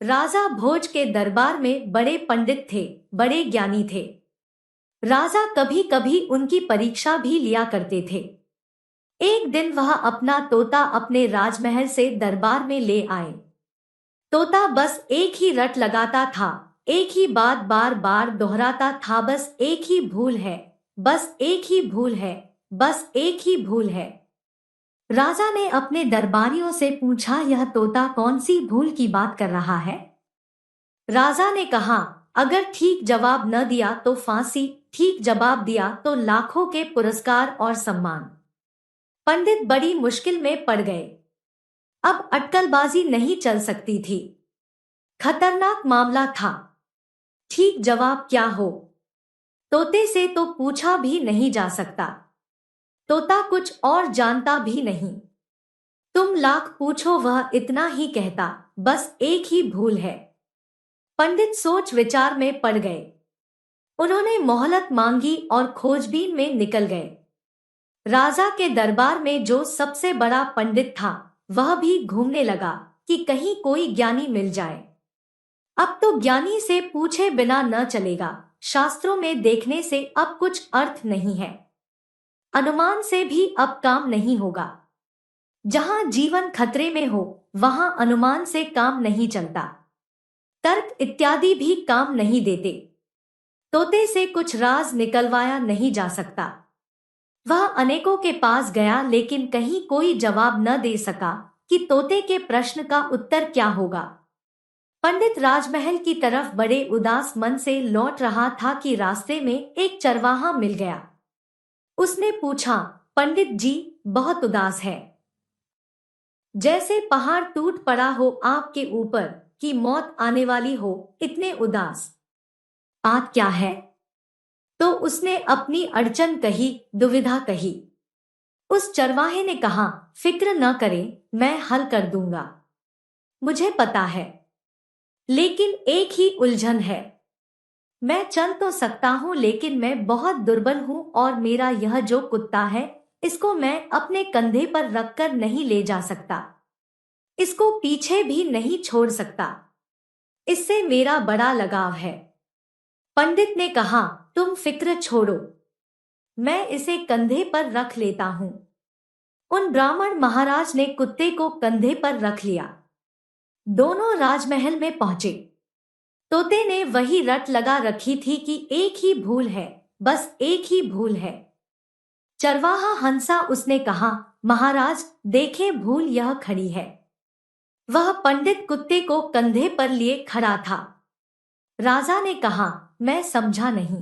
राजा भोज के दरबार में बड़े पंडित थे, बड़े ज्ञानी थे। राजा कभी कभी उनकी परीक्षा भी लिया करते थे। एक दिन वह अपना तोता अपने राजमहल से दरबार में ले आए। तोता बस एक ही रट लगाता था, एक ही बात बार बार दोहराता था, बस एक ही भूल है, बस एक ही भूल है, बस एक ही भूल है। राजा ने अपने दरबारियों से पूछा, यह तोता कौन सी भूल की बात कर रहा है? राजा ने कहा, अगर ठीक जवाब न दिया तो फांसी, ठीक जवाब दिया तो लाखों के पुरस्कार और सम्मान। पंडित बड़ी मुश्किल में पड़ गए। अब अटकलबाजी नहीं चल सकती थी। खतरनाक मामला था। ठीक जवाब क्या हो, तोते से तो पूछा भी नहीं जा सकता। तोता कुछ और जानता भी नहीं। तुम लाख पूछो वह इतना ही कहता, बस एक ही भूल है। पंडित सोच विचार में पड़ गए। उन्होंने मोहलत मांगी और खोजबीन में निकल गए। राजा के दरबार में जो सबसे बड़ा पंडित था वह भी घूमने लगा कि कहीं कोई ज्ञानी मिल जाए। अब तो ज्ञानी से पूछे बिना न चलेगा। शास्त्रों में देखने से अब कुछ अर्थ नहीं है। अनुमान से भी अब काम नहीं होगा। जहां जीवन खतरे में हो वहां अनुमान से काम नहीं चलता। तर्क इत्यादि भी काम नहीं देते। तोते से कुछ राज निकलवाया नहीं जा सकता। वह अनेकों के पास गया लेकिन कहीं कोई जवाब न दे सका कि तोते के प्रश्न का उत्तर क्या होगा। पंडित राजमहल की तरफ बड़े उदास मन से लौट रहा था कि रास्ते में एक चरवाहा मिल गया। उसने पूछा, पंडित जी बहुत उदास है, जैसे पहाड़ टूट पड़ा हो आपके ऊपर, कि मौत आने वाली हो, इतने उदास। बात क्या है? तो उसने अपनी अड़चन कही, दुविधा कही। उस चरवाहे ने कहा, फिक्र न करें, मैं हल कर दूंगा। मुझे पता है, लेकिन एक ही उलझन है। मैं चल तो सकता हूं लेकिन मैं बहुत दुर्बल हूं और मेरा यह जो कुत्ता है इसको मैं अपने कंधे पर रखकर नहीं ले जा सकता। इसको पीछे भी नहीं छोड़ सकता। इससे मेरा बड़ा लगाव है। पंडित ने कहा, तुम फिक्र छोड़ो, मैं इसे कंधे पर रख लेता हूं। उन ब्राह्मण महाराज ने कुत्ते को कंधे पर रख लिया। दोनों राजमहल में पहुंचे। तोते ने वही रट लगा रखी थी कि एक ही भूल है, बस एक ही भूल है। चरवाहा हंसा। उसने कहा, महाराज देखें भूल यह खड़ी है। वह पंडित कुत्ते को कंधे पर लिए खड़ा था। राजा ने कहा, मैं समझा नहीं।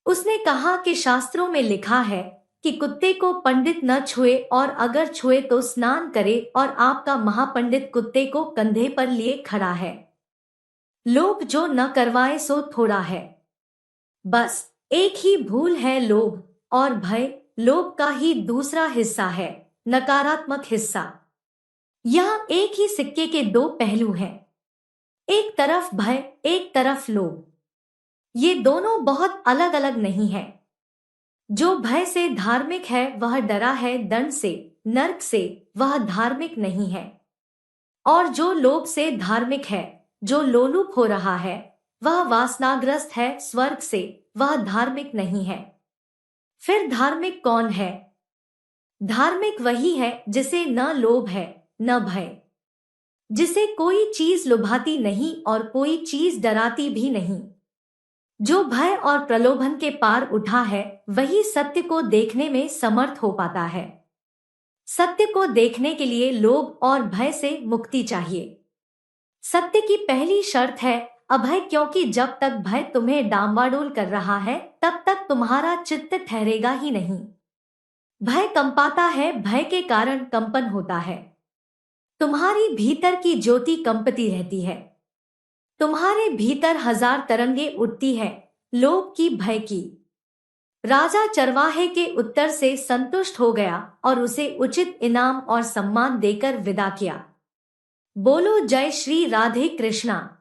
उसने कहा कि शास्त्रों में लिखा है कि कुत्ते को पंडित न छुए और अगर छुए तो स्नान करे, और आपका महापंडित कुत्ते को कंधे पर लिए खड़ा है। लोभ जो न करवाए सो थोड़ा है। बस एक ही भूल है, लोभ और भय। लोभ का ही दूसरा हिस्सा है, नकारात्मक हिस्सा। यह एक ही सिक्के के दो पहलू हैं। एक तरफ भय, एक तरफ लोभ। ये दोनों बहुत अलग अलग नहीं है। जो भय से धार्मिक है वह डरा है दंड से, नरक से, वह धार्मिक नहीं है। और जो लोभ से धार्मिक है, जो लोलुप हो रहा है, वह वासनाग्रस्त है स्वर्ग से, वह धार्मिक नहीं है। फिर धार्मिक कौन है? धार्मिक वही है जिसे न लोभ है न भय, जिसे कोई चीज लुभाती नहीं और कोई चीज डराती भी नहीं। जो भय और प्रलोभन के पार उठा है वही सत्य को देखने में समर्थ हो पाता है। सत्य को देखने के लिए लोभ और भय से मुक्ति चाहिए। सत्य की पहली शर्त है अभय, क्योंकि जब तक भय तुम्हें डामाडोल कर रहा है तब तक तुम्हारा चित्त ठहरेगा ही नहीं। भय कंपाता है, भय के कारण कंपन होता है। तुम्हारी भीतर की ज्योति कंपती रहती है। तुम्हारे भीतर हजार तरंगे उठती है, लोभ की, भय की। राजा चरवाहे के उत्तर से संतुष्ट हो गया और उसे उचित इनाम और सम्मान देकर विदा किया। बोलो जय श्री राधे कृष्णा।